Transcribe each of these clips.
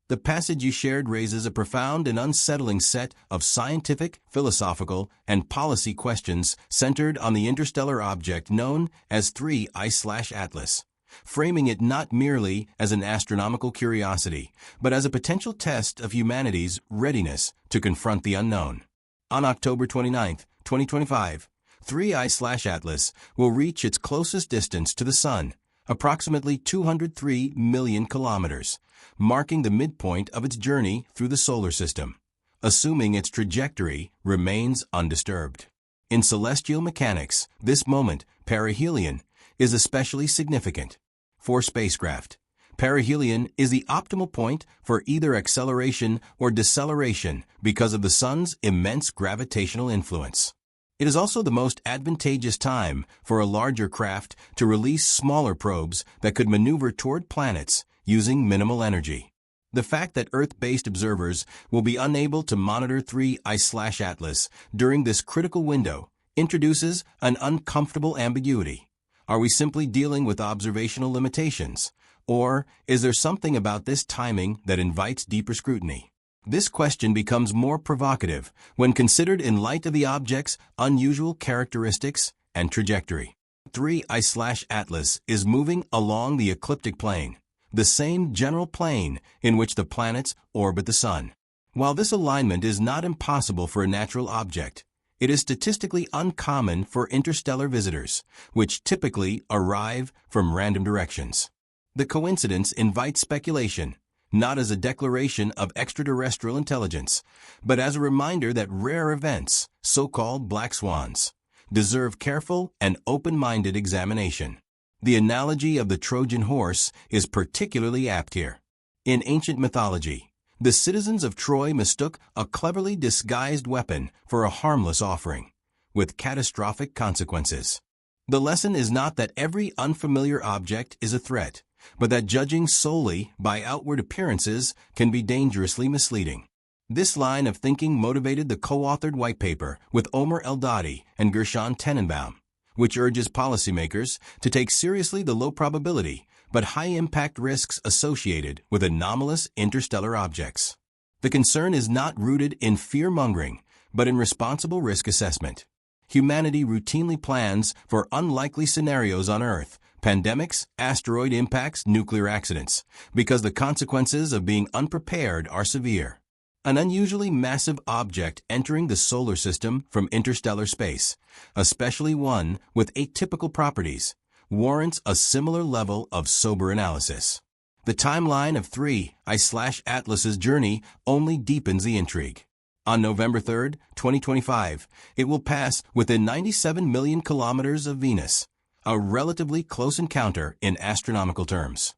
The passage you shared raises a profound and unsettling set of scientific, philosophical, and policy questions centered on the interstellar object known as 3I/Atlas, framing it not merely as an astronomical curiosity, but as a potential test of humanity's readiness to confront the unknown. On October 29, 2025, 3I/Atlas will reach its closest distance to the Sun, approximately 203 million kilometers, marking the midpoint of its journey through the solar system, assuming its trajectory remains undisturbed. In celestial mechanics, this moment, perihelion, is especially significant. For spacecraft, perihelion is the optimal point for either acceleration or deceleration because of the Sun's immense gravitational influence. It is also the most advantageous time for a larger craft to release smaller probes that could maneuver toward planets using minimal energy. The fact that Earth-based observers will be unable to monitor 3I/Atlas during this critical window introduces an uncomfortable ambiguity. Are we simply dealing with observational limitations, or is there something about this timing that invites deeper scrutiny? This question becomes more provocative when considered in light of the object's unusual characteristics and trajectory. 3I/Atlas is moving along the ecliptic plane, the same general plane in which the planets orbit the Sun. While this alignment is not impossible for a natural object, it is statistically uncommon for interstellar visitors, which typically arrive from random directions. The coincidence invites speculation, not as a declaration of extraterrestrial intelligence, but as a reminder that rare events, so-called black swans, deserve careful and open-minded examination. The analogy of the Trojan horse is particularly apt here. In ancient mythology, the citizens of Troy mistook a cleverly disguised weapon for a harmless offering, with catastrophic consequences. The lesson is not that every unfamiliar object is a threat, but that judging solely by outward appearances can be dangerously misleading. This line of thinking motivated the co-authored white paper with Omer Eldadi and Gershon Tenenbaum, which urges policymakers to take seriously the low probability but high-impact risks associated with anomalous interstellar objects. The concern is not rooted in fear-mongering, but in responsible risk assessment. Humanity routinely plans for unlikely scenarios on Earth, pandemics, asteroid impacts, nuclear accidents, because the consequences of being unprepared are severe. An unusually massive object entering the solar system from interstellar space, especially one with atypical properties, warrants a similar level of sober analysis. The timeline of 3I/Atlas's journey only deepens the intrigue. On November 3, 2025, it will pass within 97 million kilometers of Venus, a relatively close encounter in astronomical terms.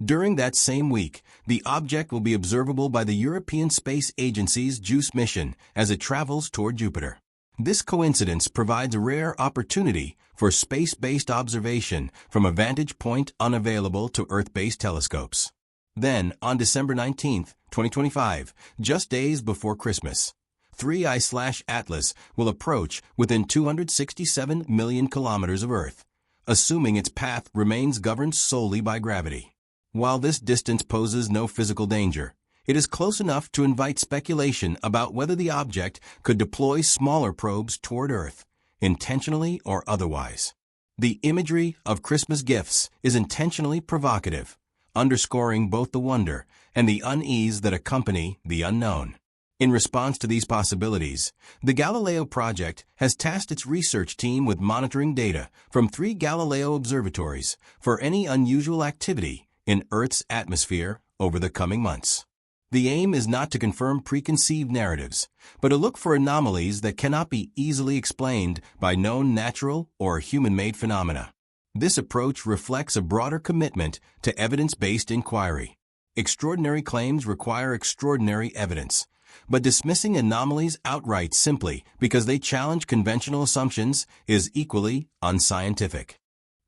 During that same week, the object will be observable by the European Space Agency's JWST mission as it travels toward Jupiter. This coincidence provides a rare opportunity for space-based observation from a vantage point unavailable to Earth-based telescopes. Then, on December 19, 2025, just days before Christmas, 3I/Atlas will approach within 267 million kilometers of Earth, assuming its path remains governed solely by gravity. While this distance poses no physical danger, it is close enough to invite speculation about whether the object could deploy smaller probes toward Earth, intentionally or otherwise. The imagery of Christmas gifts is intentionally provocative, underscoring both the wonder and the unease that accompany the unknown. In response to these possibilities, the Galileo project has tasked its research team with monitoring data from 3 Galileo observatories for any unusual activity in Earth's atmosphere over the coming months. The aim is not to confirm preconceived narratives, but to look for anomalies that cannot be easily explained by known natural or human-made phenomena. This approach reflects a broader commitment to evidence-based inquiry. Extraordinary claims require extraordinary evidence, but dismissing anomalies outright simply because they challenge conventional assumptions is equally unscientific.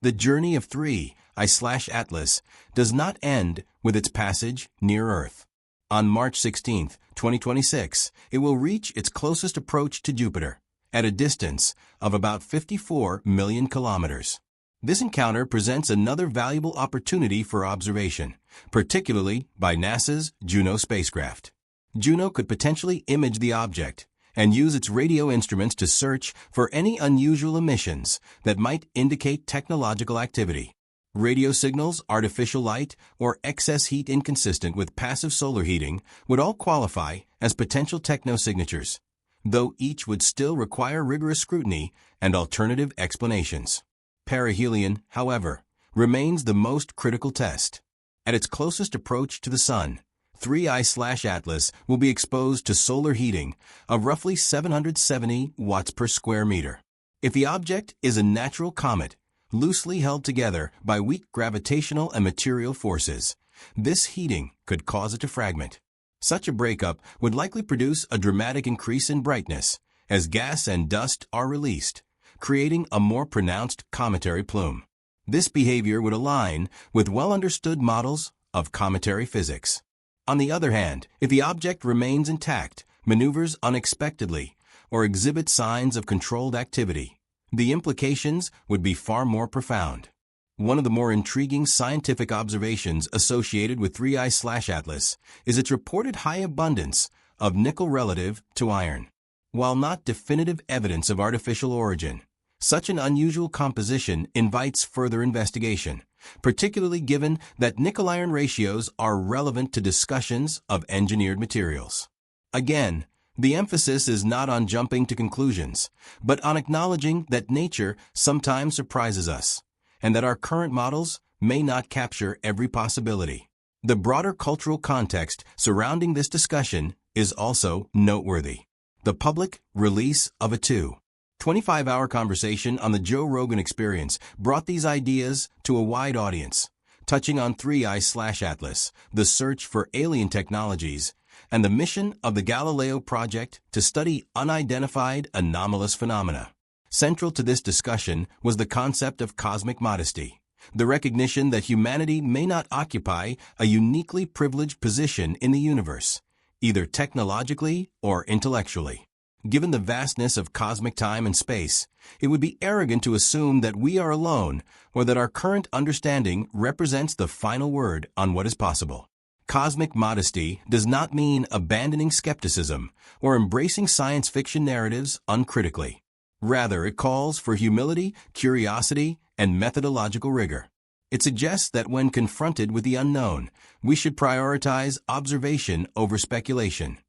The journey of 3I/Atlas does not end with its passage near Earth. On March 16, 2026, it will reach its closest approach to Jupiter, at a distance of about 54 million kilometers. This encounter presents another valuable opportunity for observation, particularly by NASA's Juno spacecraft. Juno could potentially image the object and use its radio instruments to search for any unusual emissions that might indicate technological activity. Radio signals, artificial light, or excess heat inconsistent with passive solar heating would all qualify as potential technosignatures, though each would still require rigorous scrutiny and alternative explanations. Perihelion, however, remains the most critical test. At its closest approach to the Sun, 3I/Atlas will be exposed to solar heating of roughly 770 watts per square meter. If the object is a natural comet, loosely held together by weak gravitational and material forces, this heating could cause it to fragment. Such a breakup would likely produce a dramatic increase in brightness as gas and dust are released, creating a more pronounced cometary plume. This behavior would align with well-understood models of cometary physics. On the other hand, if the object remains intact, maneuvers unexpectedly, or exhibits signs of controlled activity, the implications would be far more profound. One of the more intriguing scientific observations associated with 3I/Atlas is its reported high abundance of nickel relative to iron. While not definitive evidence of artificial origin, such an unusual composition invites further investigation, particularly given that nickel-iron ratios are relevant to discussions of engineered materials. Again, the emphasis is not on jumping to conclusions, but on acknowledging that nature sometimes surprises us, and that our current models may not capture every possibility. The broader cultural context surrounding this discussion is also noteworthy. The public release of a 25-hour conversation on the Joe Rogan Experience brought these ideas to a wide audience, touching on 3I/Atlas, the search for alien technologies, and the mission of the Galileo Project to study unidentified anomalous phenomena. Central to this discussion was the concept of cosmic modesty, the recognition that humanity may not occupy a uniquely privileged position in the universe, either technologically or intellectually. Given the vastness of cosmic time and space, it would be arrogant to assume that we are alone or that our current understanding represents the final word on what is possible. Cosmic modesty does not mean abandoning skepticism or embracing science fiction narratives uncritically. Rather, it calls for humility, curiosity, and methodological rigor. It suggests that when confronted with the unknown, we should prioritize observation over speculation,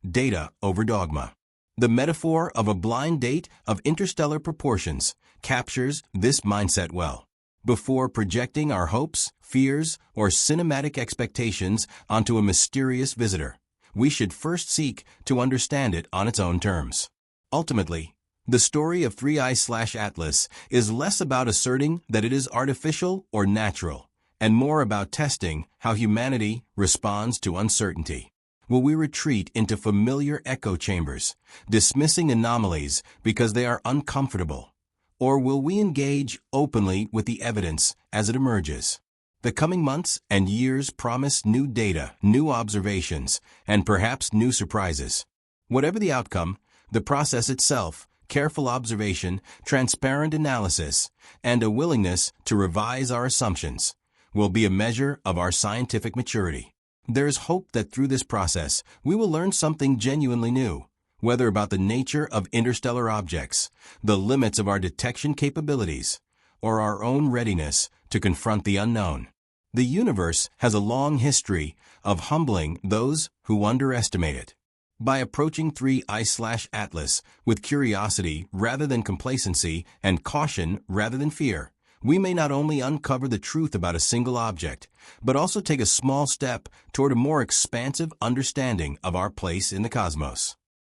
data over dogma. The metaphor of a blind date of interstellar proportions captures this mindset well. Before projecting our hopes, fears, or cinematic expectations onto a mysterious visitor, we should first seek to understand it on its own terms. Ultimately, the story of 3I/Atlas is less about asserting that it is artificial or natural, and more about testing how humanity responds to uncertainty. Will we retreat into familiar echo chambers, dismissing anomalies because they are uncomfortable? Or will we engage openly with the evidence as it emerges? The coming months and years promise new data, new observations, and perhaps new surprises. Whatever the outcome, the process itself, careful observation, transparent analysis, and a willingness to revise our assumptions will be a measure of our scientific maturity. There is hope that through this process, we will learn something genuinely new, whether about the nature of interstellar objects, the limits of our detection capabilities, or our own readiness to confront the unknown. The universe has a long history of humbling those who underestimate it. By approaching 3I/Atlas with curiosity rather than complacency and caution rather than fear, we may not only uncover the truth about a single object, but also take a small step toward a more expansive understanding of our place in the cosmos.